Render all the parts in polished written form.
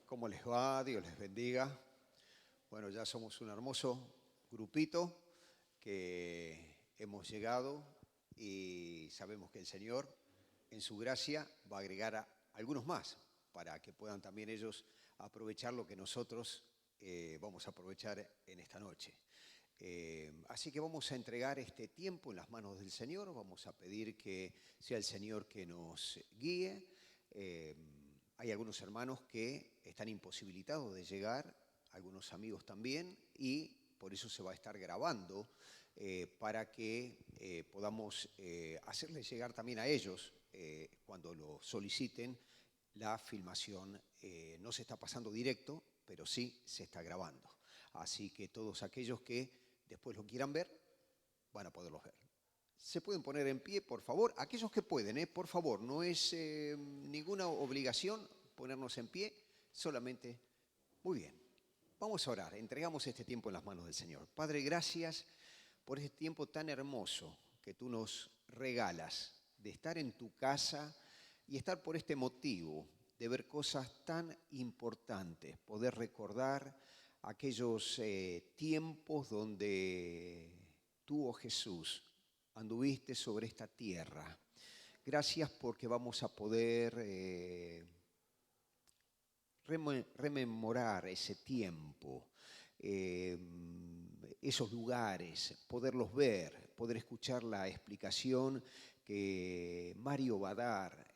¿Cómo les va? Dios les bendiga. Bueno, ya somos un hermoso grupito que hemos llegado y sabemos que el Señor, en su gracia, va a agregar a algunos más para que puedan también ellos aprovechar lo que nosotros vamos a aprovechar en esta noche. Así que vamos a entregar este tiempo en las manos del Señor, vamos a pedir que sea el Señor que nos guíe. Hay algunos hermanos que están imposibilitados de llegar, algunos amigos también, y por eso se va a estar grabando para que podamos hacerles llegar también a ellos, cuando lo soliciten, la filmación. No se está pasando directo, pero sí se está grabando. Así que todos aquellos que después lo quieran ver, van a poderlos ver. Se pueden poner en pie, por favor. Aquellos que pueden, por favor, no es ninguna obligación ponernos en pie, solamente, muy bien. Vamos a orar, entregamos este tiempo en las manos del Señor. Padre, gracias por este tiempo tan hermoso que tú nos regalas, de estar en tu casa y estar por este motivo, de ver cosas tan importantes, poder recordar aquellos tiempos donde tú, oh Jesús, anduviste sobre esta tierra. Gracias porque vamos a poder rememorar ese tiempo, esos lugares, poderlos ver, poder escuchar la explicación que Mario va a dar.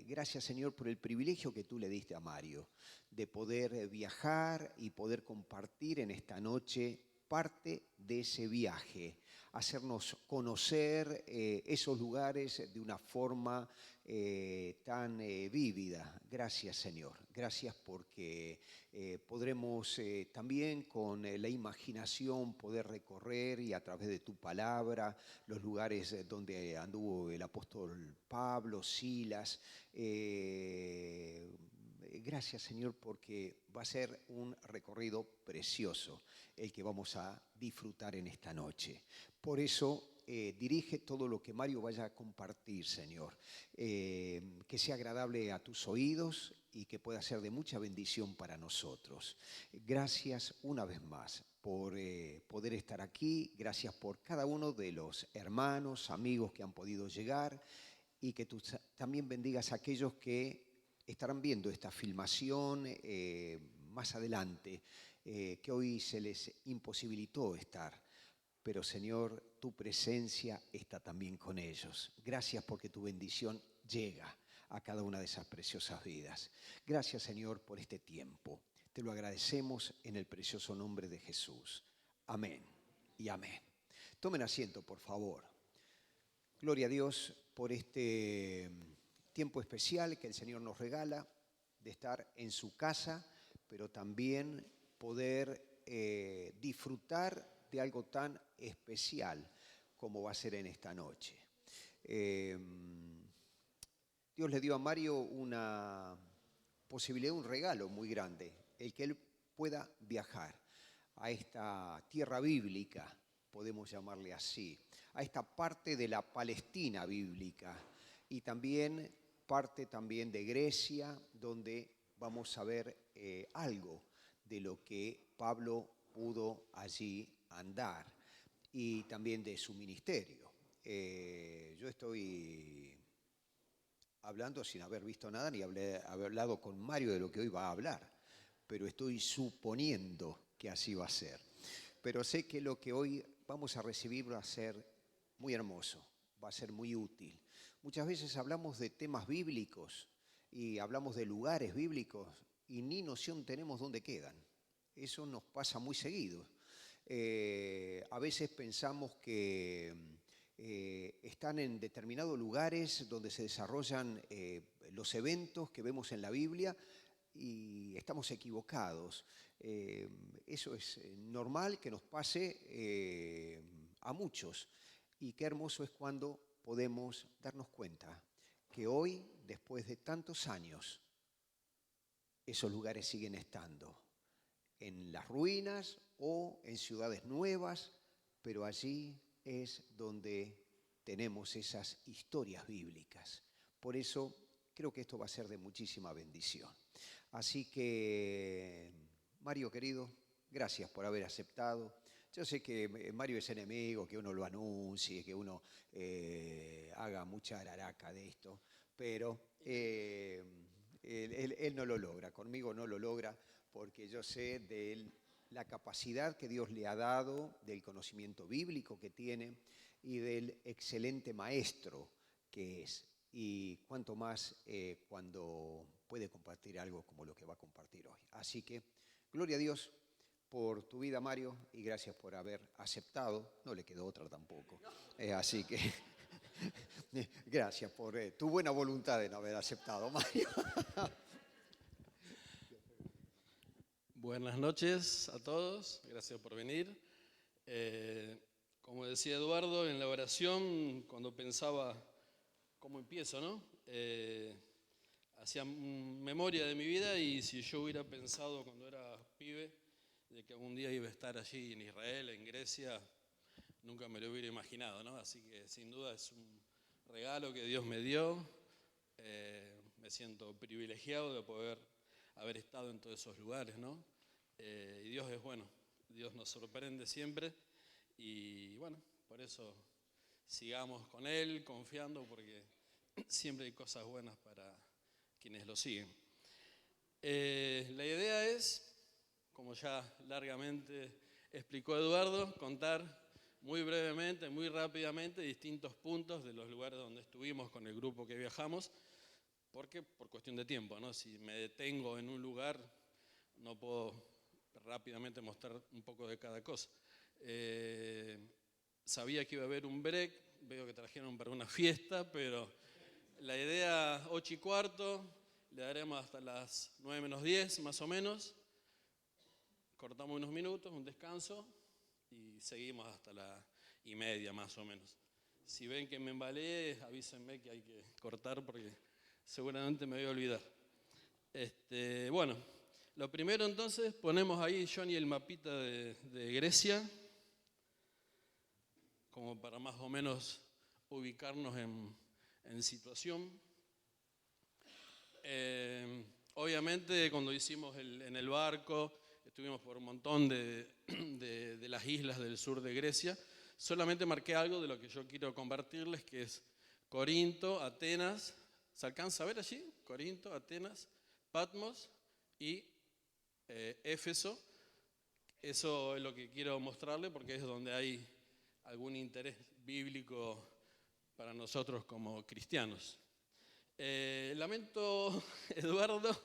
Gracias, Señor, por el privilegio que tú le diste a Mario de poder viajar y poder compartir en esta noche parte de ese viaje, hacernos conocer esos lugares de una forma tan vívida. Gracias, Señor. Gracias porque podremos también con la imaginación poder recorrer y a través de tu palabra los lugares donde anduvo el apóstol Pablo, Silas. Gracias, Señor, porque va a ser un recorrido precioso el que vamos a disfrutar en esta noche. Por eso, dirige todo lo que Mario vaya a compartir, Señor. Que sea agradable a tus oídos y que pueda ser de mucha bendición para nosotros. Gracias una vez más por poder estar aquí. Gracias por cada uno de los hermanos, amigos que han podido llegar y que tú también bendigas a aquellos que estarán viendo esta filmación más adelante, que hoy se les imposibilitó estar. Pero Señor, tu presencia está también con ellos. Gracias porque tu bendición llega a cada una de esas preciosas vidas. Gracias, Señor, por este tiempo. Te lo agradecemos en el precioso nombre de Jesús. Amén y amén. Tomen asiento, por favor. Gloria a Dios por este tiempo especial que el Señor nos regala de estar en su casa, pero también poder disfrutar de algo tan especial como va a ser en esta noche. Dios le dio a Mario una posibilidad, un regalo muy grande, el que él pueda viajar a esta tierra bíblica, podemos llamarle así, a esta parte de la Palestina bíblica y también parte también de Grecia, donde vamos a ver algo de lo que Pablo pudo allí andar y también de su ministerio. Yo estoy hablando sin haber visto nada ni haber hablado con Mario de lo que hoy va a hablar, pero estoy suponiendo que así va a ser. Pero sé que lo que hoy vamos a recibir va a ser muy hermoso, va a ser muy útil. Muchas veces hablamos de temas bíblicos y hablamos de lugares bíblicos y ni noción tenemos dónde quedan. Eso nos pasa muy seguido. A veces pensamos que están en determinados lugares donde se desarrollan los eventos que vemos en la Biblia y estamos equivocados. Eso es normal que nos pase a muchos. Y qué hermoso es cuando podemos darnos cuenta que hoy, después de tantos años, esos lugares siguen estando en las ruinas o en ciudades nuevas, pero allí es donde tenemos esas historias bíblicas. Por eso creo que esto va a ser de muchísima bendición. Así que, Mario querido, gracias por haber aceptado. Yo sé que Mario es enemigo, que uno lo anuncie, que uno haga mucha araraca de esto, pero él no lo logra, conmigo no lo logra, porque yo sé de él la capacidad que Dios le ha dado, del conocimiento bíblico que tiene y del excelente maestro que es. Y cuanto más cuando puede compartir algo como lo que va a compartir hoy. Así que, gloria a Dios por tu vida, Mario, y gracias por haber aceptado. No le quedó otra tampoco. Así que, gracias por tu buena voluntad de no haber aceptado, Mario. Buenas noches a todos, gracias por venir. Como decía Eduardo, en la oración, cuando pensaba cómo empiezo, ¿no? Hacía memoria de mi vida y si yo hubiera pensado cuando era pibe de que algún día iba a estar allí en Israel, en Grecia, nunca me lo hubiera imaginado, ¿no? Así que sin duda es un regalo que Dios me dio. Me siento privilegiado de poder haber estado en todos esos lugares, ¿no? Y Dios es bueno, Dios nos sorprende siempre y bueno, por eso sigamos con Él, confiando, porque siempre hay cosas buenas para quienes lo siguen. La idea es, como ya largamente explicó Eduardo, contar muy brevemente, muy rápidamente, distintos puntos de los lugares donde estuvimos con el grupo que viajamos, porque por cuestión de tiempo, ¿no? Si me detengo en un lugar, no puedo rápidamente mostrar un poco de cada cosa. Sabía que iba a haber un break, veo que trajeron para una fiesta, pero la idea 8:15, le daremos hasta las 9:10 más o menos. Cortamos unos minutos, un descanso y seguimos hasta la 1:30 más o menos. Si ven que me embalé, avísenme que hay que cortar porque seguramente me voy a olvidar. Bueno, lo primero entonces, ponemos ahí, Johnny, el mapita de Grecia, como para más o menos ubicarnos en situación. Obviamente cuando hicimos en el barco, estuvimos por un montón de las islas del sur de Grecia. Solamente marqué algo de lo que yo quiero compartirles, que es Corinto, Atenas. ¿Se alcanza a ver allí? Corinto, Atenas, Patmos y Éfeso. Eso es lo que quiero mostrarles porque es donde hay algún interés bíblico para nosotros como cristianos. Lamento, Eduardo,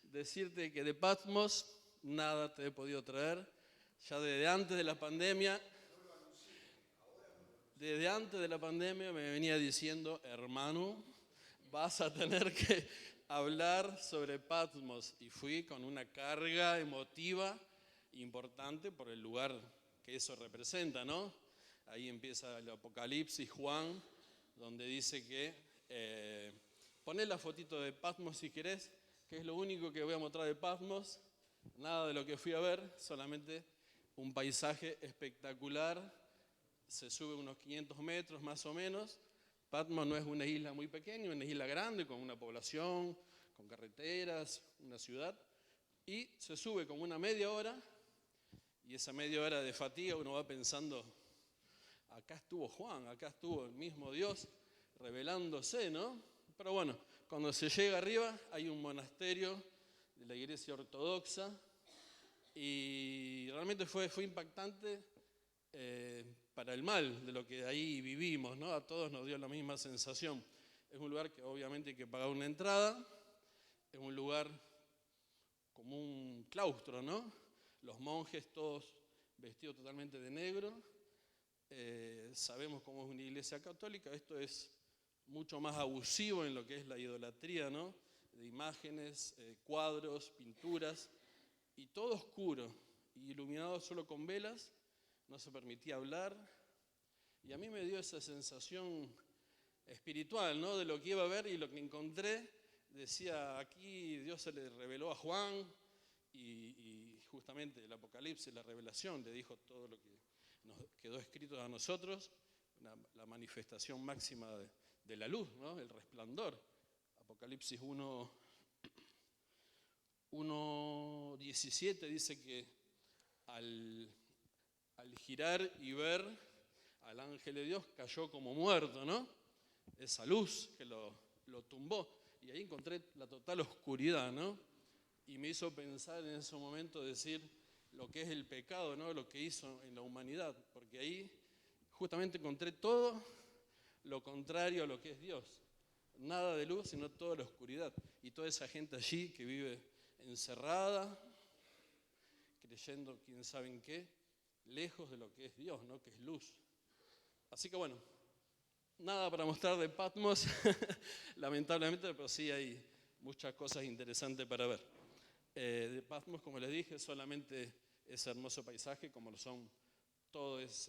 decirte que de Patmos nada te he podido traer. Ya desde antes de la pandemia me venía diciendo, hermano, vas a tener que hablar sobre Patmos. Y fui con una carga emotiva importante por el lugar que eso representa, ¿no? Ahí empieza el Apocalipsis, Juan, donde dice que... poné la fotito de Patmos si querés, que es lo único que voy a mostrar de Patmos. Nada de lo que fui a ver, solamente un paisaje espectacular. Se sube unos 500 metros más o menos. Patmos no es una isla muy pequeña, es una isla grande con una población, con carreteras, una ciudad. Y se sube como una media hora y esa media hora de fatiga uno va pensando, acá estuvo Juan, acá estuvo el mismo Dios revelándose, ¿no? Pero bueno, cuando se llega arriba hay un monasterio de la iglesia ortodoxa y realmente fue impactante para el mal de lo que ahí vivimos, ¿no? A todos nos dio la misma sensación. Es un lugar que obviamente hay que pagar una entrada, es un lugar como un claustro, ¿no? Los monjes todos vestidos totalmente de negro. Sabemos cómo es una iglesia católica, esto es mucho más abusivo en lo que es la idolatría, ¿no? De imágenes, cuadros, pinturas, y todo oscuro, iluminado solo con velas, no se permitía hablar, y a mí me dio esa sensación espiritual, ¿no? De lo que iba a ver y lo que encontré. Decía, aquí Dios se le reveló a Juan, y justamente el Apocalipsis, la revelación, le dijo todo lo que nos quedó escrito a nosotros, la manifestación máxima de la luz, ¿no? El resplandor. Apocalipsis 1:17 dice que al girar y ver al ángel de Dios cayó como muerto, ¿no? Esa luz que lo tumbó. Y ahí encontré la total oscuridad, ¿no? Y me hizo pensar en ese momento, decir lo que es el pecado, ¿no? Lo que hizo en la humanidad. Porque ahí justamente encontré todo lo contrario a lo que es Dios. Nada de luz, sino toda la oscuridad. Y toda esa gente allí que vive encerrada, creyendo quién sabe en qué, lejos de lo que es Dios, ¿no? Que es luz. Así que bueno, nada para mostrar de Patmos, lamentablemente, pero sí hay muchas cosas interesantes para ver. De Patmos, como les dije, solamente ese hermoso paisaje, como lo son todas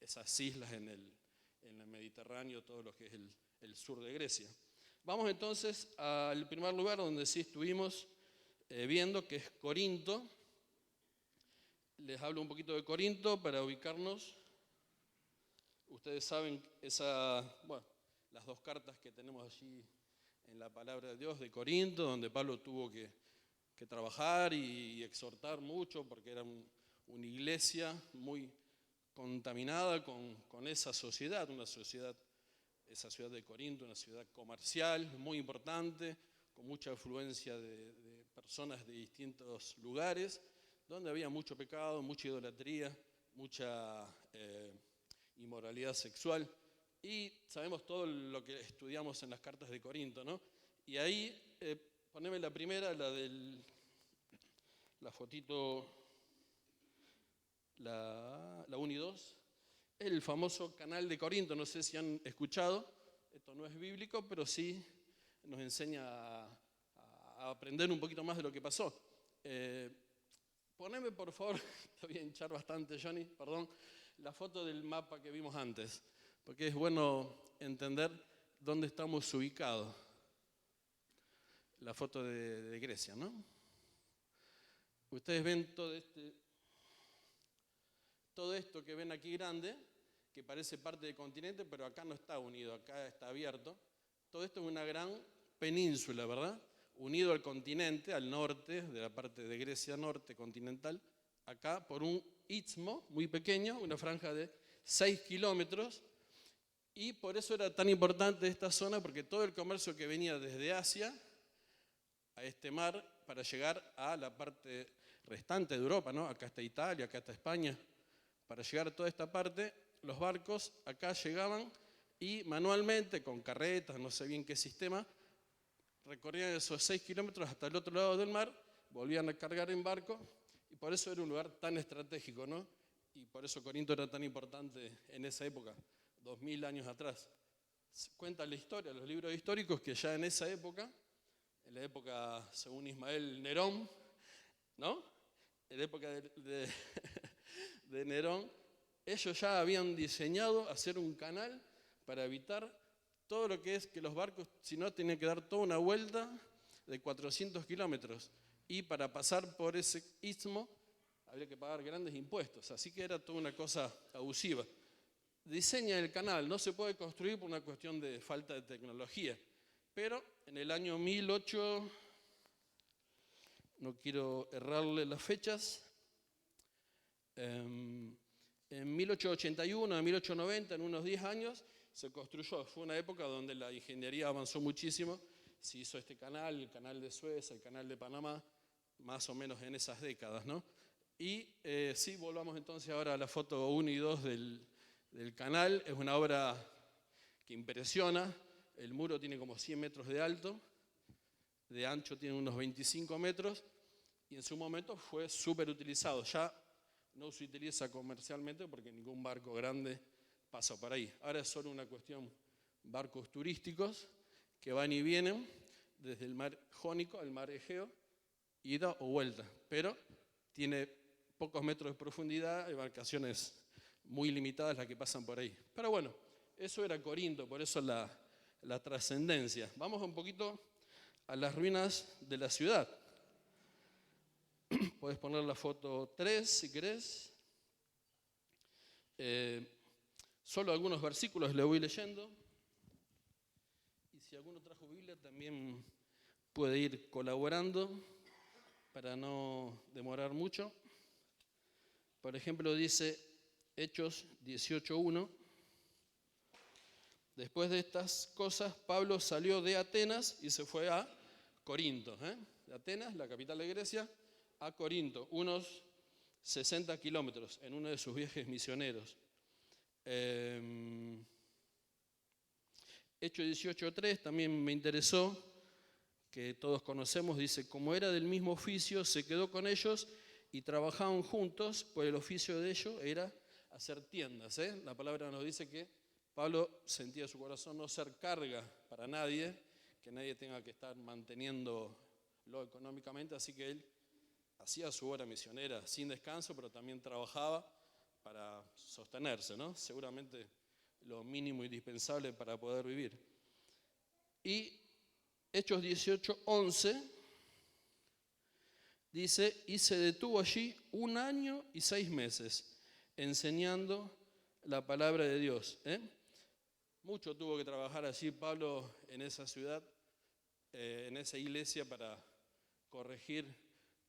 esas islas en el Mediterráneo, todo lo que es el sur de Grecia. Vamos entonces al primer lugar donde sí estuvimos viendo, que es Corinto. Les hablo un poquito de Corinto para ubicarnos. Ustedes saben las dos cartas que tenemos allí en la palabra de Dios de Corinto, donde Pablo tuvo que trabajar y exhortar mucho, porque era una iglesia muy contaminada con esa sociedad, esa ciudad de Corinto, una ciudad comercial muy importante, con mucha afluencia de personas de distintos lugares, donde había mucho pecado, mucha idolatría, mucha inmoralidad sexual. Y sabemos todo lo que estudiamos en las cartas de Corinto, ¿no? Y ahí, poneme la primera, la fotito, la 1 y 2, el famoso canal de Corinto. No sé si han escuchado, esto no es bíblico, pero sí nos enseña a aprender un poquito más de lo que pasó. Poneme, por favor, te voy a hinchar bastante, Johnny, perdón, la foto del mapa que vimos antes, porque es bueno entender dónde estamos ubicados. La foto de Grecia, ¿no? Ustedes ven todo esto que ven aquí grande, que parece parte del continente, pero acá no está unido, acá está abierto. Todo esto es una gran península, ¿verdad? Unido al continente, al norte, de la parte de Grecia norte continental, acá por un istmo muy pequeño, una franja de 6 kilómetros, y por eso era tan importante esta zona, porque todo el comercio que venía desde Asia a este mar para llegar a la parte restante de Europa, ¿no? Acá está Italia, acá está España. Para llegar a toda esta parte, los barcos acá llegaban y manualmente, con carretas, no sé bien qué sistema, recorrían esos 6 kilómetros hasta el otro lado del mar, volvían a cargar en barco, y por eso era un lugar tan estratégico, ¿no? Y por eso Corinto era tan importante en esa época, 2000 años atrás. Cuenta la historia, los libros históricos, que ya en esa época, en la época, según Ismael Nerón, ¿no? En la época de Nerón, ellos ya habían diseñado hacer un canal para evitar todo lo que es que los barcos, si no, tenían que dar toda una vuelta de 400 kilómetros. Y para pasar por ese istmo había que pagar grandes impuestos. Así que era toda una cosa abusiva. Diseña el canal, no se puede construir por una cuestión de falta de tecnología. Pero en el año 1008, no quiero errarle las fechas, en 1881, en 1890, en unos 10 años, se construyó. Fue una época donde la ingeniería avanzó muchísimo. Se hizo este canal, el canal de Suez, el canal de Panamá, más o menos en esas décadas, ¿no? Y sí, volvamos entonces ahora a la foto 1 y 2 del canal. Es una obra que impresiona. El muro tiene como 100 metros de alto, de ancho tiene unos 25 metros, y en su momento fue súper utilizado. Ya no se utiliza comercialmente porque ningún barco grande pasa por ahí. Ahora es solo una cuestión, barcos turísticos que van y vienen desde el mar Jónico al mar Egeo, ida o vuelta, pero tiene pocos metros de profundidad, embarcaciones muy limitadas las que pasan por ahí. Pero bueno, eso era Corinto, por eso la trascendencia. Vamos un poquito a las ruinas de la ciudad. Puedes poner la foto 3 si querés. Solo algunos versículos le voy leyendo. Y si alguno trajo Biblia, Biblia también puede ir colaborando para no demorar mucho. Por ejemplo, dice Hechos 18:1. Después de estas cosas, Pablo salió de Atenas y se fue a Corinto. De Atenas, la capital de Grecia, a Corinto, unos 60 kilómetros en uno de sus viajes misioneros. Hechos 18:3 también me interesó, que todos conocemos, dice, como era del mismo oficio, se quedó con ellos y trabajaban juntos, pues el oficio de ellos era hacer tiendas. La palabra nos dice que Pablo sentía en su corazón no ser carga para nadie, que nadie tenga que estar manteniéndolo económicamente, así que él hacía su obra misionera sin descanso, pero también trabajaba para sostenerse, ¿no? Seguramente lo mínimo indispensable para poder vivir. Y Hechos 18:11 dice, y se detuvo allí 1 año y 6 meses, enseñando la palabra de Dios. Mucho tuvo que trabajar allí Pablo en esa ciudad, en esa iglesia, para corregir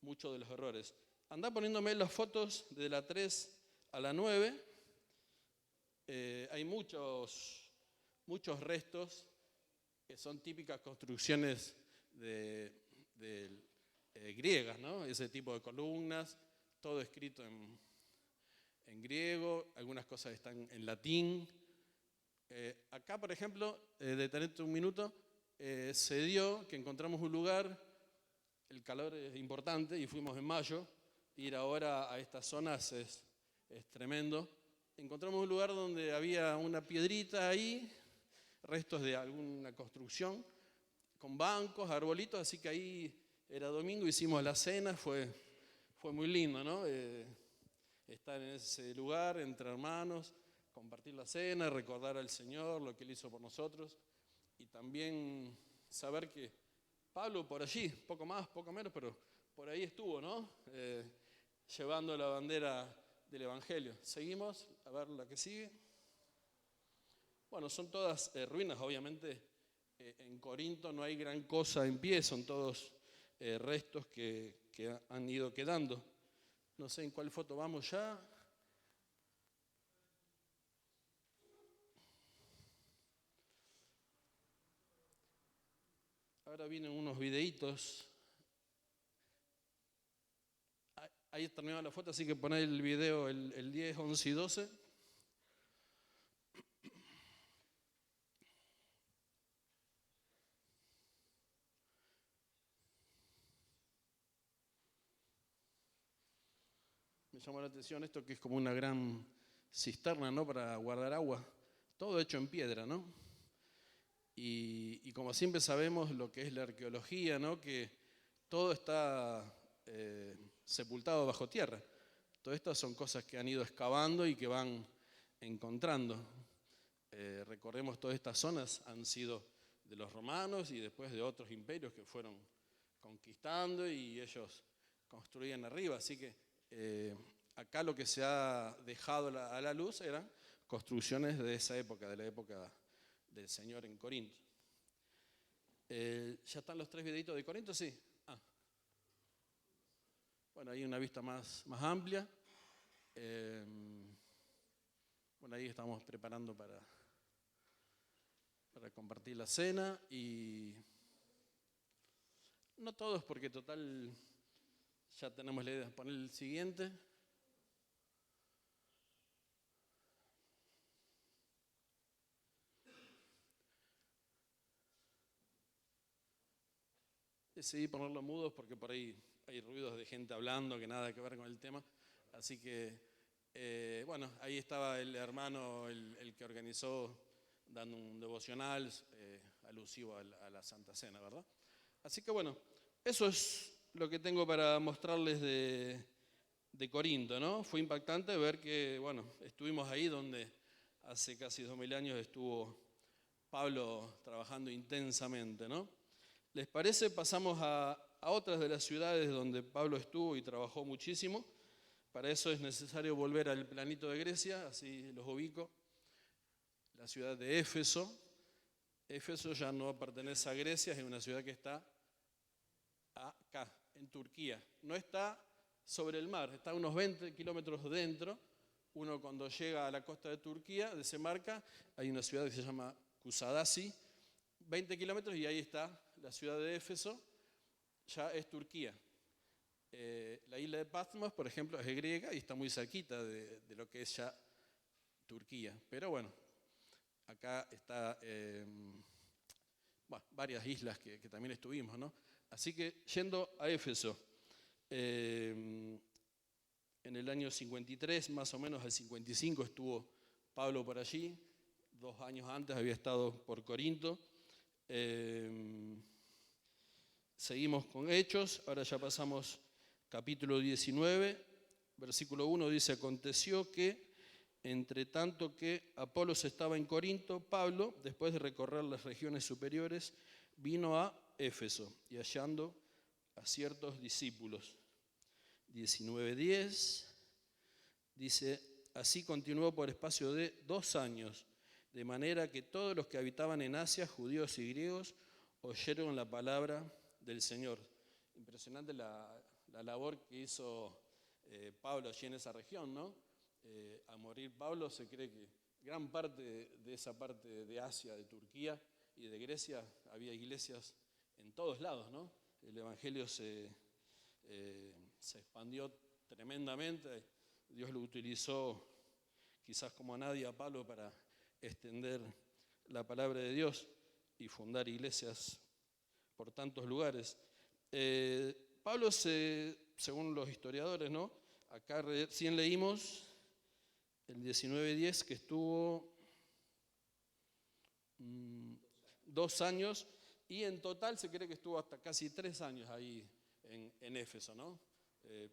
muchos de los errores. Andá poniéndome las fotos de la 3 a la 9. Hay muchos restos que son típicas construcciones griegas, ¿no? Ese tipo de columnas, todo escrito en griego, algunas cosas están en latín. Acá, por ejemplo, detenerte un minuto, se dio que encontramos un lugar, el calor es importante y fuimos en mayo, ir ahora a estas zonas es tremendo. Encontramos un lugar donde había una piedrita ahí, restos de alguna construcción, con bancos, arbolitos, así que ahí era domingo, hicimos la cena, fue muy lindo, ¿no? Estar en ese lugar entre hermanos, compartir la cena, recordar al Señor, lo que Él hizo por nosotros, y también saber que Pablo por allí, poco más, poco menos, pero por ahí estuvo, ¿no? Llevando la bandera del Evangelio. Seguimos, a ver la que sigue. Bueno, son todas ruinas, obviamente. En Corinto no hay gran cosa en pie, son todos restos que han ido quedando. No sé en cuál foto vamos ya. Ahora vienen unos videitos. Ahí terminó la foto, así que poné el video el 10, 11 y 12. Me llamó la atención esto, que es como una gran cisterna, ¿no? Para guardar agua. Todo hecho en piedra, ¿no? Y como siempre sabemos lo que es la arqueología, ¿no? Que todo está sepultado bajo tierra. Todas estas son cosas que han ido excavando y que van encontrando. Recordemos, todas estas zonas han sido de los romanos y después de otros imperios que fueron conquistando y ellos construían arriba. Así que acá lo que se ha dejado a la luz eran construcciones de esa época, de la época del Señor en Corinto. ¿Ya están los 3 videitos de Corinto? Sí. Bueno, ahí una vista más amplia. Bueno, ahí estamos preparando para compartir la cena y no todos, porque total ya tenemos la idea de poner el siguiente. Decidí ponerlo mudos porque por ahí hay ruidos de gente hablando que nada que ver con el tema. Así que, bueno, ahí estaba el hermano, el que organizó, dando un devocional alusivo a la Santa Cena, ¿verdad? Así que, bueno, eso es lo que tengo para mostrarles de Corinto, ¿no? Fue impactante ver que, bueno, estuvimos ahí donde hace casi 2000 años estuvo Pablo trabajando intensamente, ¿no? ¿Les parece? Pasamos a otras de las ciudades donde Pablo estuvo y trabajó muchísimo. Para eso es necesario volver al planito de Grecia, así los ubico. La ciudad de Éfeso. Éfeso ya no pertenece a Grecia, es una ciudad que está acá, en Turquía. No está sobre el mar, está a unos 20 kilómetros dentro. Uno cuando llega a la costa de Turquía, desembarca, hay una ciudad que se llama Kusadasi, 20 kilómetros y ahí está la ciudad de Éfeso, ya es Turquía. La isla de Patmos, por ejemplo, es griega y está muy cerquita de lo que es ya Turquía. Pero bueno, acá está varias islas que también estuvimos, ¿no? Así que yendo a Éfeso, en el año 53, más o menos al 55, estuvo Pablo por allí. 2 años antes había estado por Corinto. Seguimos con Hechos, ahora ya pasamos capítulo 19, versículo 1, dice: aconteció que, entre tanto que Apolos estaba en Corinto, Pablo, después de recorrer las regiones superiores, vino a Éfeso y hallando a ciertos discípulos. 19:10 dice: así continuó por espacio de 2 años, de manera que todos los que habitaban en Asia, judíos y griegos, oyeron la palabra del Señor. Impresionante la labor que hizo Pablo allí en esa región, ¿no? Al morir Pablo se cree que gran parte de esa parte de Asia, de Turquía y de Grecia, había iglesias en todos lados, ¿no? El evangelio se expandió tremendamente. Dios lo utilizó quizás como a nadie a Pablo para extender la palabra de Dios y fundar iglesias por tantos lugares. Pablo, según los historiadores, ¿no? Acá recién leímos el 19:10 que estuvo 2 años y en total se cree que estuvo hasta casi 3 años ahí en Éfeso, ¿no?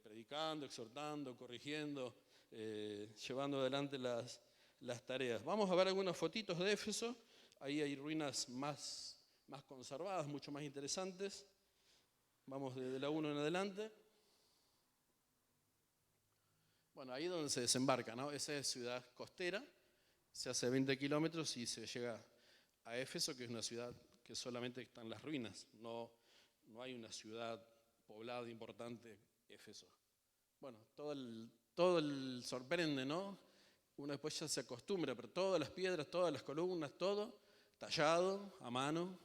Predicando, exhortando, corrigiendo, llevando adelante las tareas. Vamos a ver algunas fotitos de Éfeso. Ahí hay ruinas más conservadas, mucho más interesantes. Vamos desde la 1 en adelante. Bueno, ahí es donde se desembarca, ¿no? Esa es ciudad costera, se hace 20 kilómetros y se llega a Éfeso, que es una ciudad que solamente están las ruinas, no hay una ciudad poblada importante, Éfeso. Bueno, todo el sorprende, ¿no? Uno después ya se acostumbra, pero todas las piedras, todas las columnas, todo tallado a mano.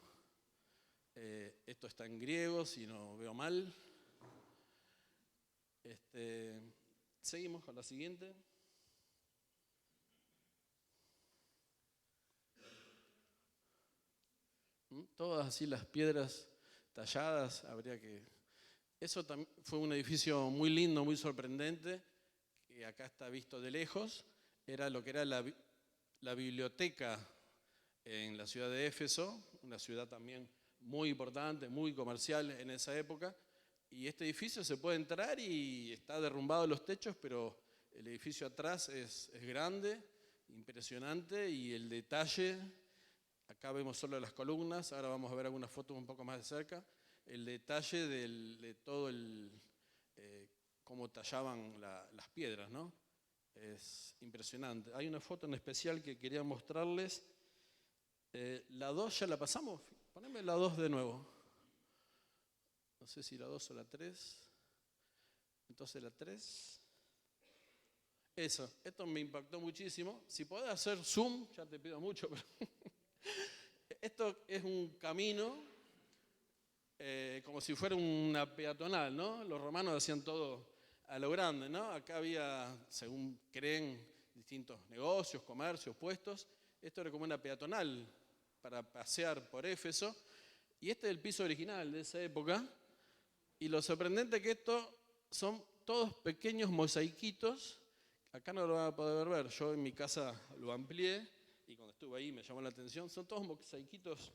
Esto está en griego, si no veo mal. Seguimos con la siguiente. Todas así las piedras talladas, habría que... Eso también fue un edificio muy lindo, muy sorprendente, que acá está visto de lejos. Era lo que era la biblioteca en la ciudad de Éfeso, una ciudad también muy importante, muy comercial en esa época. Y este edificio se puede entrar y está derrumbado los techos, pero el edificio atrás es grande, impresionante, y el detalle, acá vemos solo las columnas, ahora vamos a ver algunas fotos un poco más de cerca, el detalle de todo cómo tallaban las piedras, ¿no? Es impresionante. Hay una foto en especial que quería mostrarles. La 2 ya la pasamos, poneme la 2 de nuevo. No sé si la 2 o la 3. Entonces la 3. Eso, esto me impactó muchísimo. Si podés hacer zoom, ya te pido mucho, pero esto es un camino como si fuera una peatonal, ¿no? Los romanos hacían todo a lo grande, ¿no? Acá había, según creen, distintos negocios, comercios, puestos. Esto era como una peatonal para pasear por Éfeso. Y este es el piso original de esa época. Y lo sorprendente es que estos son todos pequeños mosaiquitos. Acá no lo van a poder ver. Yo en mi casa lo amplié y cuando estuve ahí me llamó la atención. Son todos mosaiquitos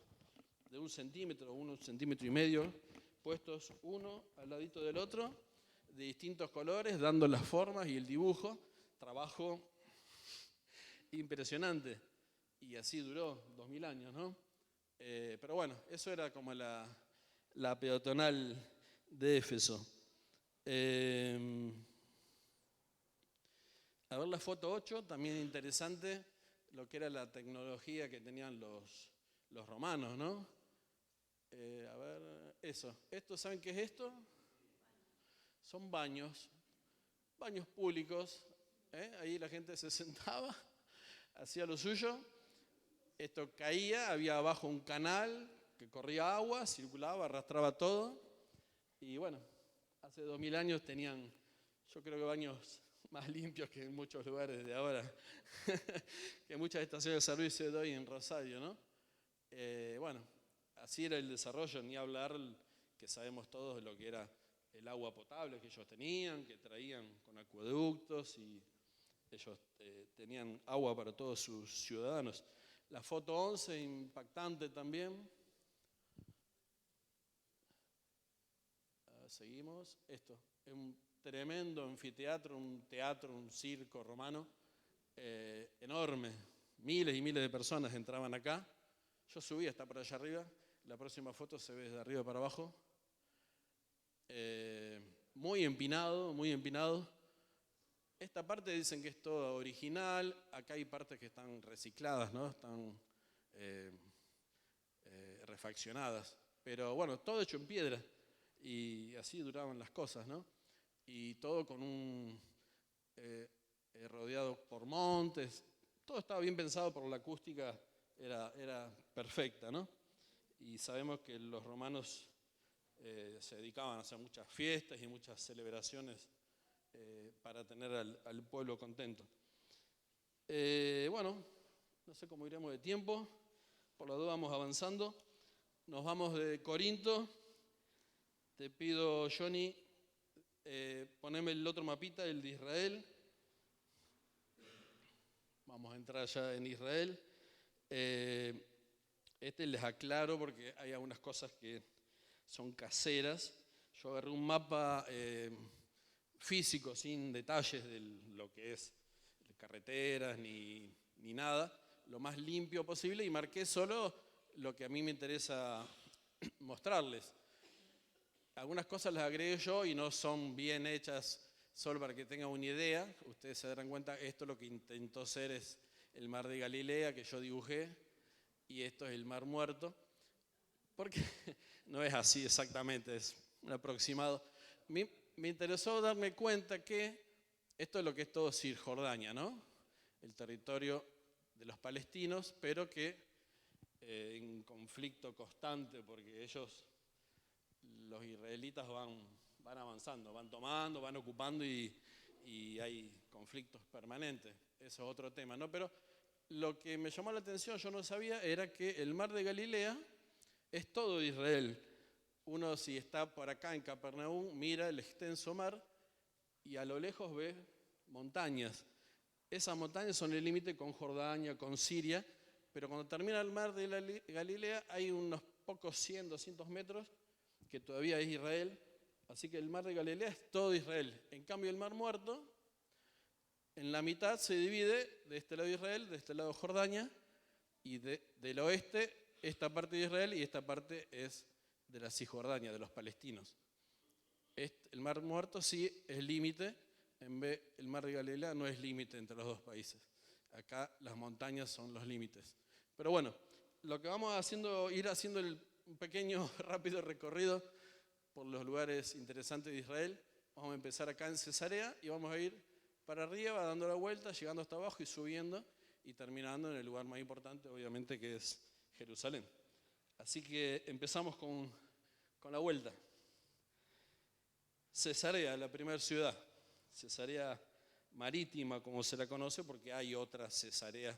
de 1 centímetro, 1,5 centímetros, puestos uno al ladito del otro, de distintos colores, dando las formas y el dibujo. Trabajo impresionante. Y así duró 2000 años, ¿no? Pero bueno, eso era como la peatonal de Éfeso. A ver la foto 8, también interesante lo que era la tecnología que tenían los los romanos, ¿no? A ver, eso. ¿Saben qué es esto? Son baños públicos. Ahí la gente se sentaba, hacía lo suyo. Esto caía, había abajo un canal que corría agua, circulaba, arrastraba todo. Y bueno, hace 2000 años tenían, yo creo que baños más limpios que en muchos lugares de ahora, que muchas estaciones de servicio de hoy en Rosario, ¿no? Bueno, así era el desarrollo, ni hablar que sabemos todos lo que era el agua potable que ellos tenían, que traían con acueductos y ellos tenían agua para todos sus ciudadanos. La foto 11, impactante también. Seguimos. Esto es un tremendo anfiteatro, un teatro, un circo romano enorme. Miles y miles de personas entraban acá. Yo subí hasta por allá arriba. La próxima foto se ve desde arriba para abajo. Muy empinado, muy empinado. Esta parte dicen que es toda original. Acá hay partes que están recicladas, ¿no? Están refaccionadas. Pero bueno, todo hecho en piedra. Y así duraban las cosas, ¿no? Y todo con rodeado por montes. Todo estaba bien pensado, por la acústica era perfecta, ¿no? Y sabemos que los romanos se dedicaban a hacer muchas fiestas y muchas celebraciones para tener al pueblo contento. Bueno, no sé cómo iremos de tiempo, por la duda vamos avanzando. Nos vamos de Corinto. Te pido, Johnny, poneme el otro mapita, el de Israel. Vamos a entrar ya en Israel. Les aclaro porque hay algunas cosas que son caseras. Yo agarré un mapa físico, sin detalles de lo que es carreteras ni nada, lo más limpio posible, y marqué solo lo que a mí me interesa mostrarles. Algunas cosas las agregué yo y no son bien hechas, solo para que tengan una idea. Ustedes se darán cuenta, esto lo que intentó ser es el mar de Galilea que yo dibujé, y esto es el mar Muerto, porque no es así exactamente, es un aproximado. Me interesó darme cuenta que esto es lo que es todo Cisjordania, ¿no? El territorio de los palestinos, pero que en conflicto constante, porque los israelitas van avanzando, van tomando, van ocupando y hay conflictos permanentes. Eso es otro tema, ¿no? Pero lo que me llamó la atención, yo no sabía, era que el mar de Galilea es todo Israel. Uno, si está por acá en Capernaum, mira el extenso mar y a lo lejos ve montañas. Esas montañas son el límite con Jordania, con Siria, pero cuando termina el mar de Galilea hay unos pocos 100, 200 metros que todavía es Israel. Así que el mar de Galilea es todo Israel. En cambio, el mar Muerto, en la mitad se divide, de este lado Israel, de este lado Jordania, y del oeste esta parte de Israel y esta parte es de la Cisjordania, de los palestinos. El mar Muerto sí es límite, en vez el mar de Galilea no es límite entre los dos países. Acá las montañas son los límites. Pero bueno, lo que vamos ir haciendo un pequeño rápido recorrido por los lugares interesantes de Israel. Vamos a empezar acá en Cesarea y vamos a ir para arriba, dando la vuelta, llegando hasta abajo y subiendo y terminando en el lugar más importante, obviamente, que es Jerusalén. Así que empezamos con la vuelta. Cesarea, la primera ciudad. Cesarea marítima, como se la conoce, porque hay otra Cesarea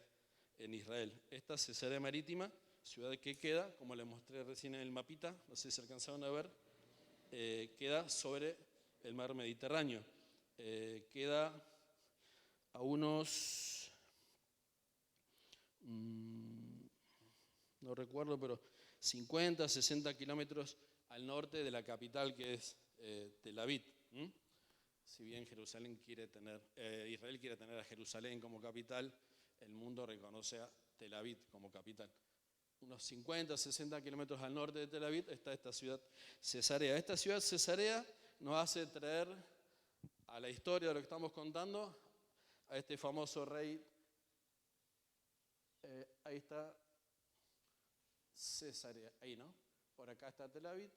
en Israel. Esta Cesarea marítima, ciudad que queda, como les mostré recién en el mapita, no sé si alcanzaron a ver, queda sobre el mar Mediterráneo. Queda a unos, no recuerdo, pero 50, 60 kilómetros al norte de la capital, que es Tel Aviv. Si bien Israel quiere tener a Jerusalén como capital, el mundo reconoce a Tel Aviv como capital. Unos 50, 60 kilómetros al norte de Tel Aviv está esta ciudad Cesarea. Esta ciudad Cesarea nos hace traer a la historia de lo que estamos contando a este famoso rey. Ahí está. Cesarea, ahí, ¿no? Por acá está Tel Aviv.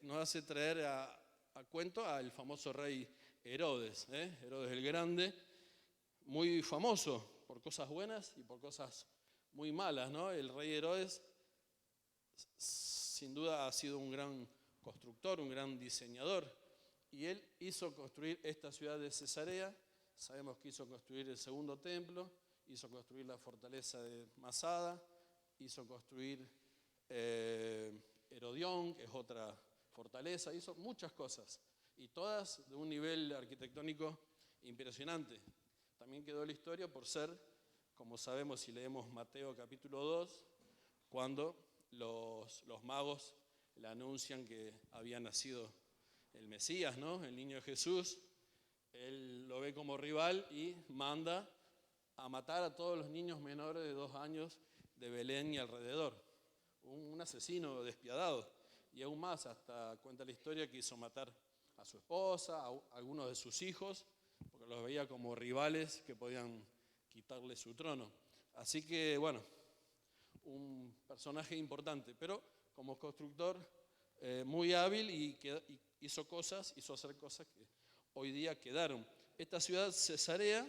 Nos hace traer a cuento al famoso rey Herodes, Herodes el Grande, muy famoso por cosas buenas y por cosas muy malas, ¿no? El rey Herodes sin duda ha sido un gran constructor, un gran diseñador, y él hizo construir esta ciudad de Cesarea. Sabemos que hizo construir el segundo templo, hizo construir la fortaleza de Masada, hizo construir Herodión, que es otra fortaleza, hizo muchas cosas, y todas de un nivel arquitectónico impresionante. También quedó la historia por ser, como sabemos si leemos Mateo capítulo 2, cuando los magos le anuncian que había nacido el Mesías, ¿no? El niño Jesús. Él lo ve como rival y manda a matar a todos los niños menores de 2 años de Belén y alrededor. Un asesino despiadado. Y aún más, hasta cuenta la historia que hizo matar a su esposa, a algunos de sus hijos, porque los veía como rivales que podían quitarle su trono. Así que, bueno, un personaje importante, pero como constructor muy hábil y hizo hacer cosas que hoy día quedaron. Esta ciudad Cesarea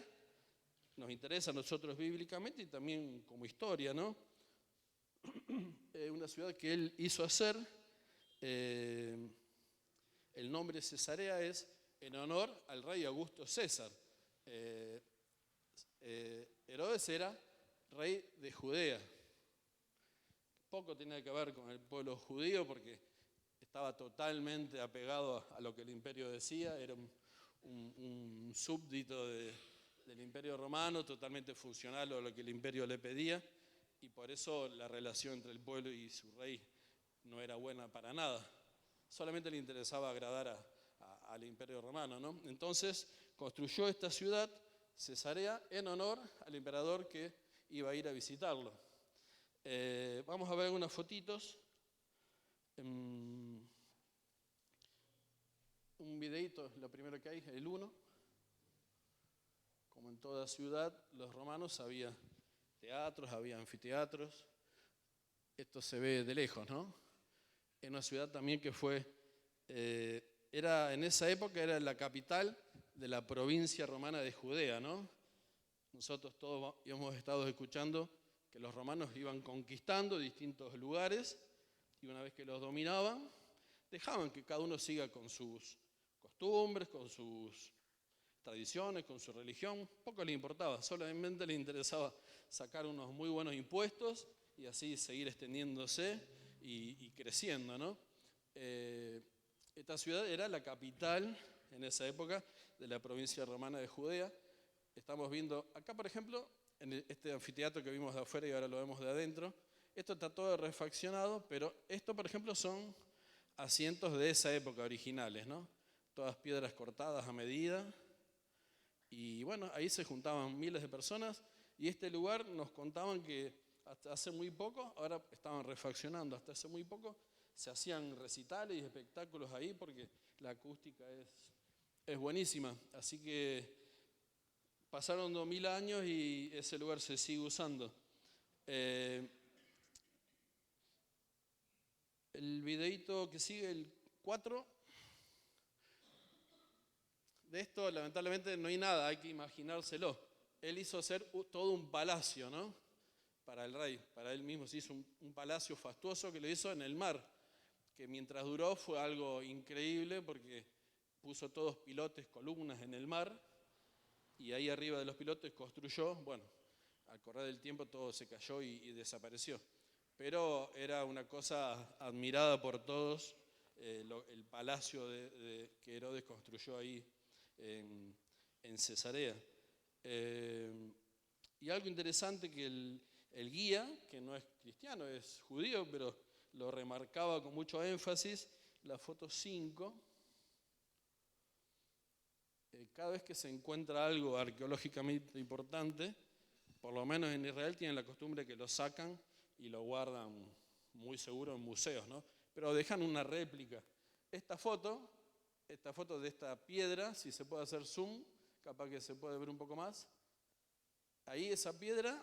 nos interesa a nosotros bíblicamente y también como historia, ¿no? Una ciudad que él hizo hacer, el nombre Cesarea es en honor al rey Augusto César. Herodes era rey de Judea. Poco tenía que ver con el pueblo judío porque estaba totalmente apegado a lo que el imperio decía, era un súbdito del imperio romano, totalmente funcional a lo que el imperio le pedía, y por eso la relación entre el pueblo y su rey no era buena para nada. Solamente le interesaba agradar al imperio romano, ¿no? Entonces construyó esta ciudad, Cesarea, en honor al emperador que iba a ir a visitarlo. Vamos a ver algunas fotitos. Un videito, lo primero que hay, el 1. Como en toda ciudad, los romanos había teatros, había anfiteatros. Esto se ve de lejos, ¿no? Es una ciudad también que fue, en esa época era la capital de la provincia romana de Judea, ¿no? Nosotros todos hemos estado escuchando que los romanos iban conquistando distintos lugares y una vez que los dominaban, dejaban que cada uno siga con sus costumbres, con sus tradiciones, con su religión. Poco le importaba, solamente le interesaba sacar unos muy buenos impuestos y así seguir extendiéndose y creciendo, ¿no? Esta ciudad era la capital en esa época de la provincia romana de Judea. Estamos viendo acá, por ejemplo, en este anfiteatro que vimos de afuera y ahora lo vemos de adentro. Esto está todo refaccionado, pero esto, por ejemplo, son asientos de esa época originales, ¿no? Todas piedras cortadas a medida. Y bueno, ahí se juntaban miles de personas y este lugar nos contaban que hasta hace muy poco, ahora estaban refaccionando, hasta hace muy poco se hacían recitales y espectáculos ahí porque la acústica es buenísima. Así que pasaron 2000 años y ese lugar se sigue usando. El videíto que sigue, el 4, de esto lamentablemente no hay nada, hay que imaginárselo. Él hizo hacer todo un palacio, ¿no? Para el rey, para él mismo se hizo un palacio fastuoso que lo hizo en el mar, que mientras duró fue algo increíble porque puso todos pilotes, columnas en el mar y ahí arriba de los pilotes construyó, bueno, al correr del tiempo todo se cayó y desapareció. Pero era una cosa admirada por todos, el palacio que Herodes construyó ahí en Cesarea. Y algo interesante que el guía, que no es cristiano, es judío, pero lo remarcaba con mucho énfasis, la foto 5. Cada vez que se encuentra algo arqueológicamente importante, por lo menos en Israel tienen la costumbre que lo sacan y lo guardan muy seguro en museos, ¿no? Pero dejan una réplica. Esta foto de esta piedra, si se puede hacer zoom, capaz que se puede ver un poco más. Ahí esa piedra,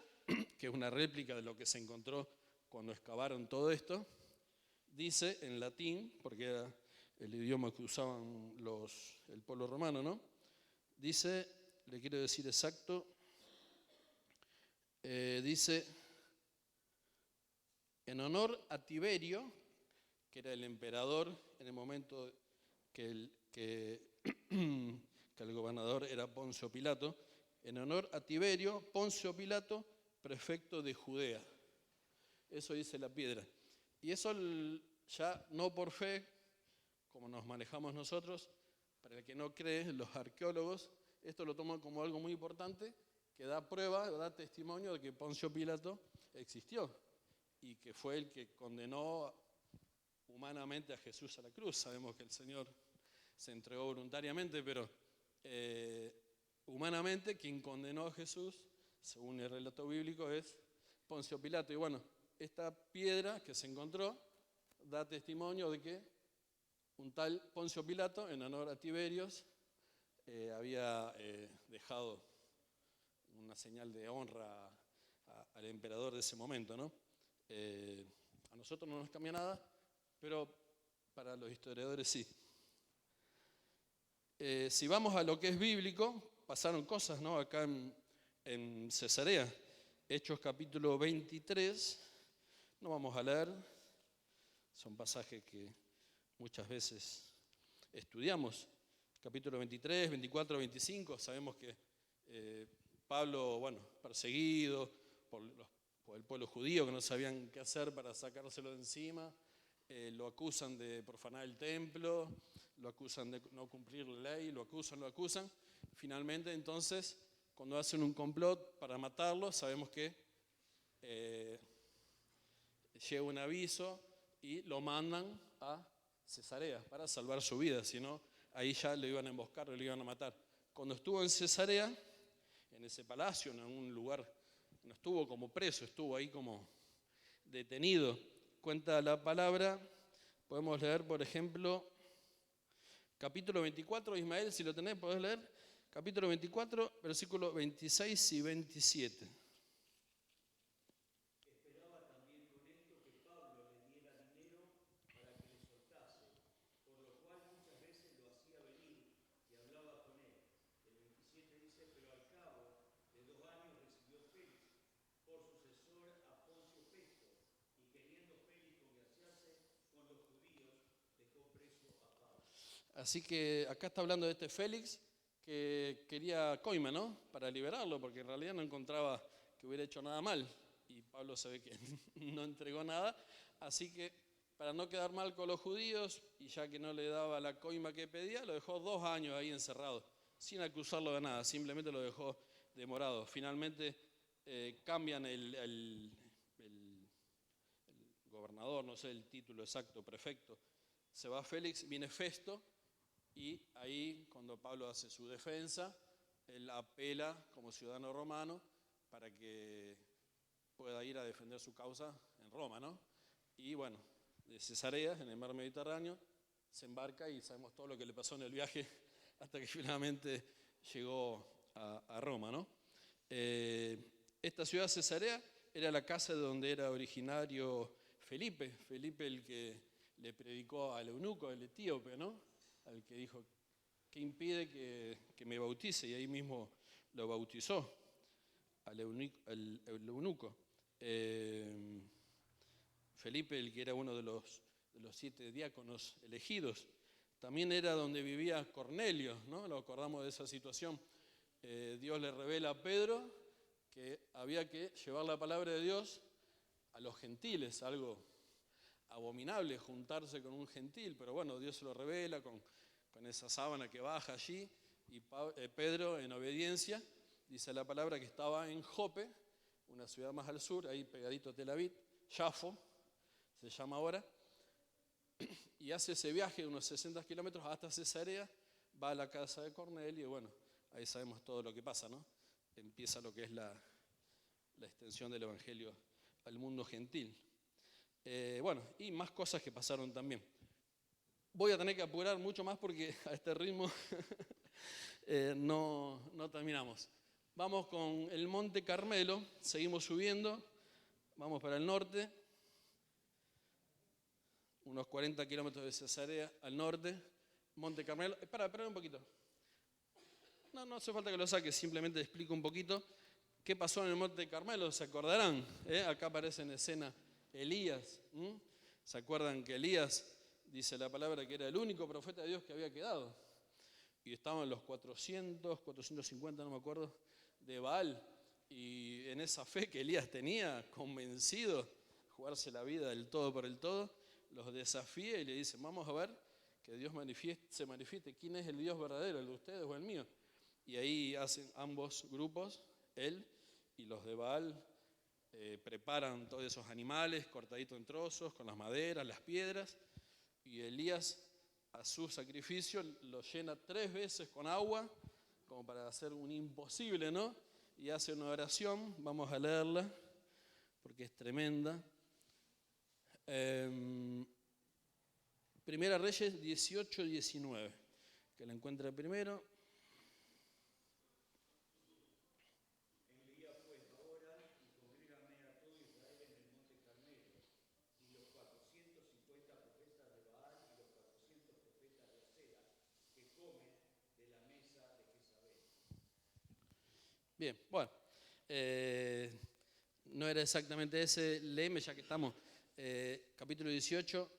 que es una réplica de lo que se encontró cuando excavaron todo esto, dice en latín, porque era el idioma que usaban el pueblo romano, ¿no? Dice, le quiero decir exacto, dice, en honor a Tiberio, que era el emperador en el momento que el gobernador era Poncio Pilato, en honor a Tiberio, Poncio Pilato, prefecto de Judea. Eso dice la piedra. Y eso ya no por fe, como nos manejamos nosotros, para el que no cree, los arqueólogos, esto lo toman como algo muy importante, que da prueba, da testimonio de que Poncio Pilato existió y que fue el que condenó humanamente a Jesús a la cruz. Sabemos que el Señor se entregó voluntariamente, pero humanamente quien condenó a Jesús, según el relato bíblico, es Poncio Pilato. Y bueno, esta piedra que se encontró da testimonio de que un tal Poncio Pilato, en honor a Tiberios, había dejado una señal de honra al emperador de ese momento, ¿no? A nosotros no nos cambia nada, pero para los historiadores sí. Si vamos a lo que es bíblico, pasaron cosas, ¿no? Acá en Cesarea, Hechos capítulo 23, no vamos a leer, son pasajes que muchas veces estudiamos. Capítulo 23, 24, 25, sabemos que Pablo, bueno, perseguido por el pueblo judío que no sabían qué hacer para sacárselo de encima, lo acusan de profanar el templo, lo acusan de no cumplir la ley, lo acusan. Finalmente, entonces, cuando hacen un complot para matarlo, sabemos que llega un aviso y lo mandan a Cesarea para salvar su vida, si no, ahí ya lo iban a emboscar, lo iban a matar. Cuando estuvo en Cesarea, en ese palacio, en un lugar, no estuvo como preso, estuvo ahí como detenido. Cuenta la palabra, podemos leer, por ejemplo, capítulo 24, Ismael, si lo tenés, podés leer, capítulo 24, versículos 26 y 27. Así que acá está hablando de este Félix que quería coima, ¿no? Para liberarlo, porque en realidad no encontraba que hubiera hecho nada mal. Y Pablo se ve que no entregó nada. Así que para no quedar mal con los judíos, y ya que no le daba la coima que pedía, lo dejó 2 años ahí encerrado, sin acusarlo de nada, simplemente lo dejó demorado. Finalmente cambian el gobernador, no sé el título exacto, prefecto. Se va Félix, viene Festo. Y ahí, cuando Pablo hace su defensa, él apela como ciudadano romano para que pueda ir a defender su causa en Roma, ¿no? Y bueno, de Cesarea, en el mar Mediterráneo, se embarca y sabemos todo lo que le pasó en el viaje hasta que finalmente llegó a Roma, ¿no? Esta ciudad Cesarea era la casa de donde era originario Felipe el que le predicó al eunuco, el etíope, ¿no? Al que dijo, ¿qué impide que me bautice? Y ahí mismo lo bautizó, al eunuco. Felipe, el que era uno de los 7 diáconos elegidos, también era donde vivía Cornelio, ¿no? Lo acordamos de esa situación. Dios le revela a Pedro que había que llevar la palabra de Dios a los gentiles, algo abominable juntarse con un gentil, pero bueno, Dios se lo revela con esa sábana que baja allí, y Pedro, en obediencia, dice la palabra que estaba en Jope, una ciudad más al sur, ahí pegadito a Tel Aviv, Yafo, se llama ahora, y hace ese viaje de unos 60 kilómetros hasta Cesarea, va a la casa de Cornelio, y bueno, ahí sabemos todo lo que pasa, ¿no? Empieza lo que es la extensión del evangelio al mundo gentil. Bueno, y más cosas que pasaron también. Voy a tener que apurar mucho más porque a este ritmo no terminamos. Vamos con el Monte Carmelo, seguimos subiendo, vamos para el norte. unos 40 kilómetros de Cesarea al norte, Monte Carmelo. Espera un poquito. No hace falta que lo saques, simplemente explico un poquito qué pasó en el Monte Carmelo. ¿Se acordarán? Acá aparece en escena Elías. ¿Se acuerdan que Elías, dice la palabra, que era el único profeta de Dios que había quedado? Y estaban los 450, no me acuerdo, de Baal. Y en esa fe que Elías tenía, convencido, jugarse la vida del todo por el todo, los desafía y le dice, vamos a ver que Dios se manifieste quién es el Dios verdadero, el de ustedes o el mío. Y ahí hacen ambos grupos, él y los de Baal, preparan todos esos animales cortaditos en trozos, con las maderas, las piedras, y Elías a su sacrificio lo llena 3 veces con agua, como para hacer un imposible, ¿no? Y hace una oración, vamos a leerla, porque es tremenda. Primera Reyes 18-19, que la encuentra primero. Bien, bueno, no era exactamente ese, léeme ya que estamos, capítulo 18,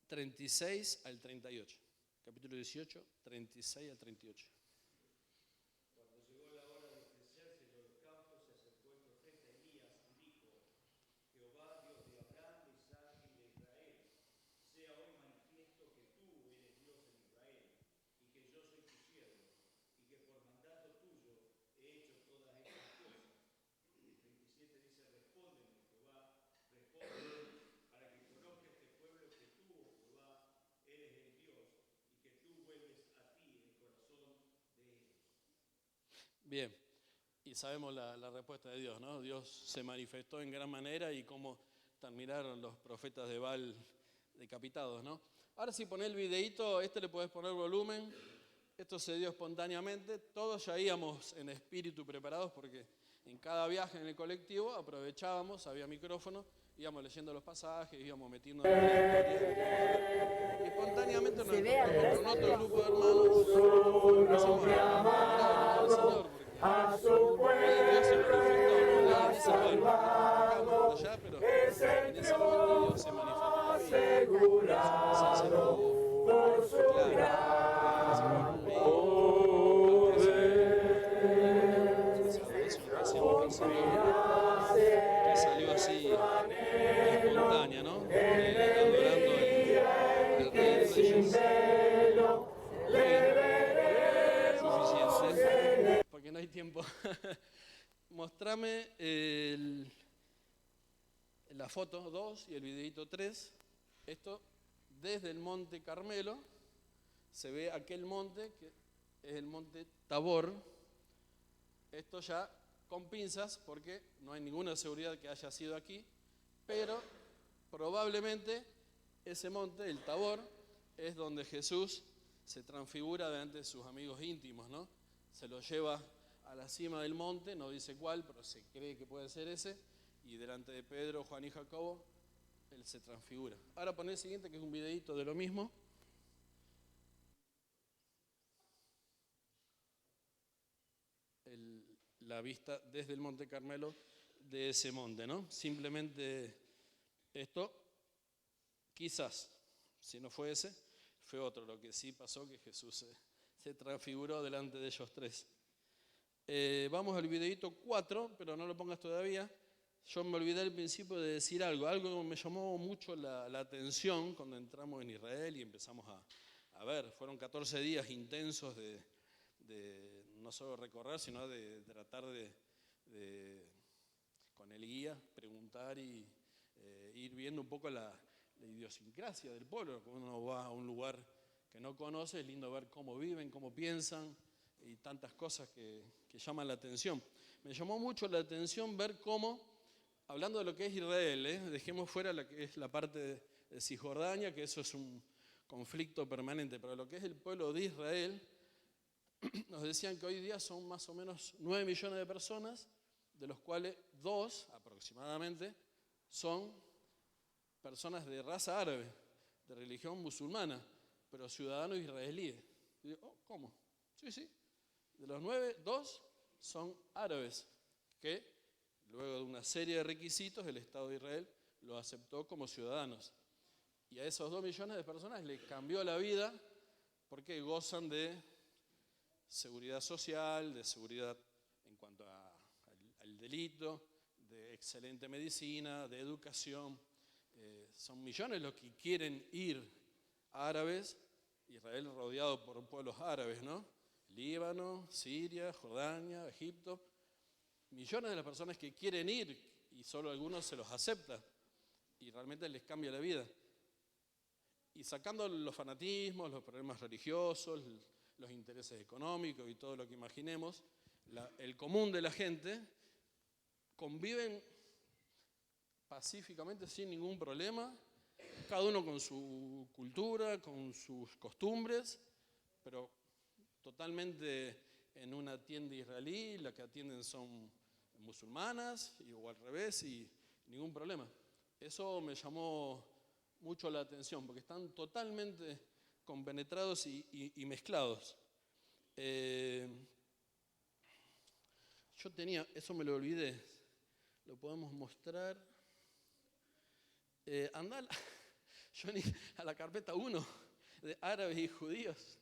36 al 38. Capítulo 18, 36 al 38. Bien, y sabemos la respuesta de Dios, ¿no? Dios se manifestó en gran manera y cómo terminaron los profetas de Baal decapitados, ¿no? Ahora si ponés el videíto, le podés poner volumen. Esto se dio espontáneamente. Todos ya íbamos en espíritu preparados porque en cada viaje en el colectivo aprovechábamos, había micrófono, íbamos leyendo los pasajes, íbamos metiendo en la historia. Y espontáneamente nos encontramos con otro grupo de hermanos. Empezamos a hablar al Señor porque Dios se manifestó, ¿no? En ese pueblo, acá, allá, pero en ese momento Dios se manifestó. Por su gracia. Que salió así espontánea, ¿no? Adorando al Rey de Reyes. Suficiente, porque no hay tiempo. Mostrame la foto 2 y el videito 3. Esto desde el Monte Carmelo se ve aquel monte que es el Monte Tabor. Esto ya con pinzas porque no hay ninguna seguridad que haya sido aquí, pero probablemente ese monte, el Tabor, es donde Jesús se transfigura delante de sus amigos íntimos, ¿no? Se lo lleva a la cima del monte, no dice cuál, pero se cree que puede ser ese, y delante de Pedro, Juan y Jacobo, él se transfigura. Ahora poné el siguiente, que es un videíto de lo mismo. La vista desde el Monte Carmelo de ese monte, ¿no? Simplemente esto, quizás, si no fue ese, fue otro. Lo que sí pasó que Jesús se transfiguró delante de ellos 3. Vamos al videíto 4, pero no lo pongas todavía. Yo me olvidé al principio de decir algo que me llamó mucho la atención cuando entramos en Israel y empezamos a ver. Fueron 14 días intensos de no solo recorrer, sino de tratar de con el guía, preguntar y ir viendo un poco la idiosincrasia del pueblo. Cuando uno va a un lugar que no conoce, es lindo ver cómo viven, cómo piensan y tantas cosas que llaman la atención. Me llamó mucho la atención ver cómo, hablando de lo que es Israel, dejemos fuera la que es la parte de Cisjordania, que eso es un conflicto permanente, pero lo que es el pueblo de Israel, nos decían que hoy día son más o menos 9 millones de personas, de los cuales 2 aproximadamente son personas de raza árabe, de religión musulmana, pero ciudadanos israelíes. Y digo, oh, ¿cómo? Sí, sí. De los 9, 2 son árabes, que luego de una serie de requisitos el Estado de Israel los aceptó como ciudadanos. Y a esos 2 millones de personas les cambió la vida porque gozan de seguridad social, de seguridad en cuanto al delito, de excelente medicina, de educación. Son millones los que quieren ir árabes, Israel rodeado por pueblos árabes, ¿no? Líbano, Siria, Jordania, Egipto. Millones de las personas que quieren ir y solo algunos se los acepta y realmente les cambia la vida. Y sacando los fanatismos, los problemas religiosos, los intereses económicos y todo lo que imaginemos, el común de la gente conviven pacíficamente sin ningún problema, cada uno con su cultura, con sus costumbres, pero totalmente en una tienda israelí, la que atienden son musulmanas o al revés y ningún problema. Eso me llamó mucho la atención porque están totalmente compenetrados y mezclados. Yo tenía, eso me lo olvidé, lo podemos mostrar. Andá a la carpeta 1 de árabes y judíos.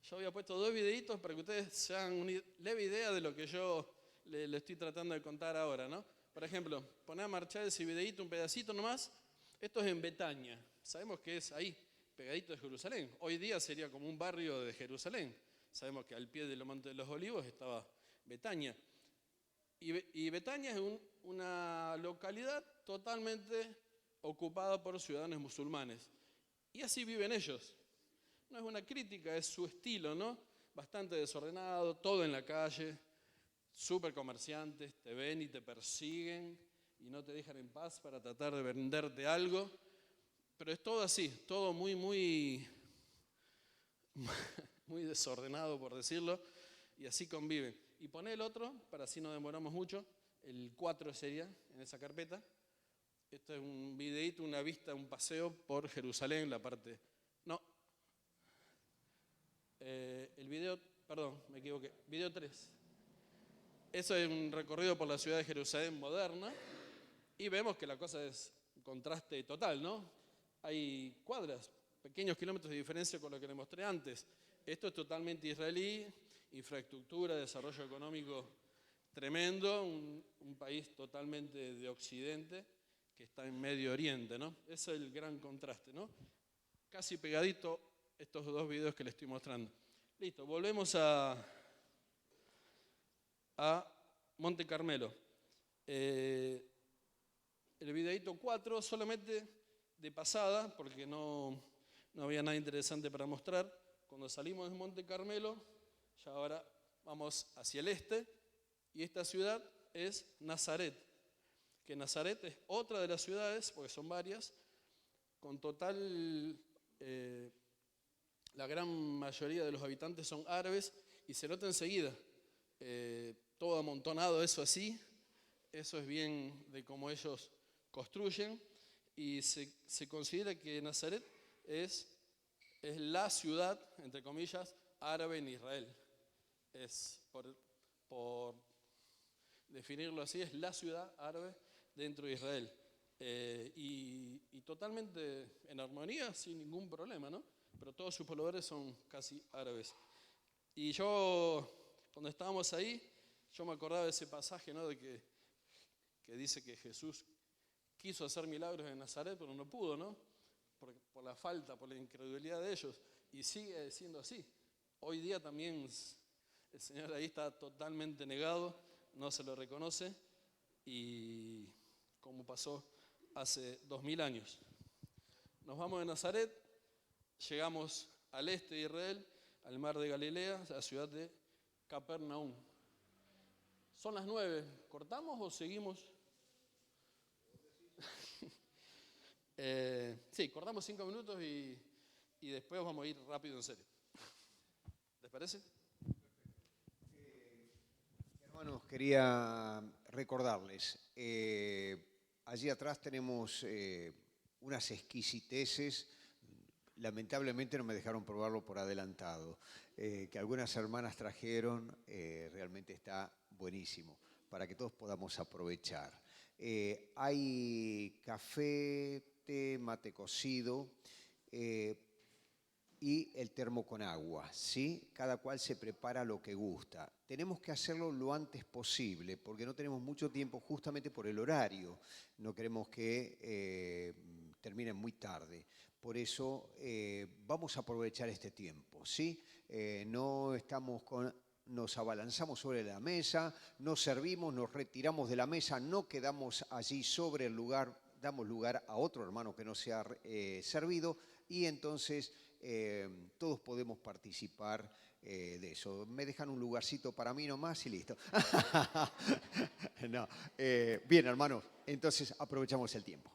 Yo había puesto 2 videitos para que ustedes se hagan una leve idea de lo que yo le estoy tratando de contar ahora, ¿no? Por ejemplo, poné a marchar ese videito, un pedacito nomás. Esto es en Betania. Sabemos que es ahí, pegadito de Jerusalén. Hoy día sería como un barrio de Jerusalén. Sabemos que al pie del Monte de los Olivos estaba Betania. Y Betania es una localidad totalmente ocupada por ciudadanos musulmanes. Y así viven ellos. No es una crítica, es su estilo, ¿no? Bastante desordenado, todo en la calle, súper comerciantes, te ven y te persiguen y no te dejan en paz para tratar de venderte algo. Pero es todo así, todo muy, muy, muy desordenado, por decirlo, y así conviven. Y poné el otro, para así no demoramos mucho, el 4 sería en esa carpeta. Esto es un videíto, una vista, un paseo por Jerusalén, la parte... No. El video, perdón, me equivoqué. Video 3. Eso es un recorrido por la ciudad de Jerusalén moderna y vemos que la cosa es un contraste total, ¿no? Hay cuadras, pequeños kilómetros de diferencia con lo que les mostré antes. Esto es totalmente israelí, infraestructura, desarrollo económico tremendo, un país totalmente de Occidente que está en Medio Oriente, ¿no? Ese es el gran contraste, ¿no? Casi pegadito estos 2 videos que les estoy mostrando. Listo, volvemos a Monte Carmelo. El videíto 4 solamente de pasada, porque no había nada interesante para mostrar. Cuando salimos de Monte Carmelo, ya ahora vamos hacia el este, y esta ciudad es Nazaret, que Nazaret es otra de las ciudades, porque son varias, con total, la gran mayoría de los habitantes son árabes, y se nota enseguida, todo amontonado, eso así, eso es bien de cómo ellos construyen, y se considera que Nazaret es la ciudad, entre comillas, árabe en Israel. Es, por definirlo así, es la ciudad árabe dentro de Israel. Y totalmente en armonía, sin ningún problema, ¿no? Pero todos sus pobladores son casi árabes. Y yo, cuando estábamos ahí, yo me acordaba de ese pasaje, ¿no? De que dice que Jesús quiso hacer milagros en Nazaret, pero no pudo, ¿no? Por la falta, por la incredulidad de ellos. Y sigue siendo así. Hoy día también el Señor ahí está totalmente negado, no se lo reconoce, y como pasó hace 2000 años. Nos vamos de Nazaret, llegamos al este de Israel, al mar de Galilea, a la ciudad de Capernaum. Son las 9, ¿cortamos o seguimos? Sí, cortamos 5 minutos y después vamos a ir rápido en serio. ¿Les parece? Hermanos, quería recordarles, allí atrás tenemos unas exquisiteces. Lamentablemente no me dejaron probarlo por adelantado. Que algunas hermanas trajeron, realmente está buenísimo, para que todos podamos aprovechar. Hay café, té, mate cocido y el termo con agua, ¿sí? Cada cual se prepara lo que gusta. Tenemos que hacerlo lo antes posible, porque no tenemos mucho tiempo justamente por el horario. No queremos que terminen muy tarde. Por eso vamos a aprovechar este tiempo, ¿sí? No estamos nos abalanzamos sobre la mesa, nos servimos, nos retiramos de la mesa, no quedamos allí sobre el lugar, damos lugar a otro hermano que no se ha servido y entonces todos podemos participar de eso. Me dejan un lugarcito para mí nomás y listo. No, bien, hermanos, entonces aprovechamos el tiempo.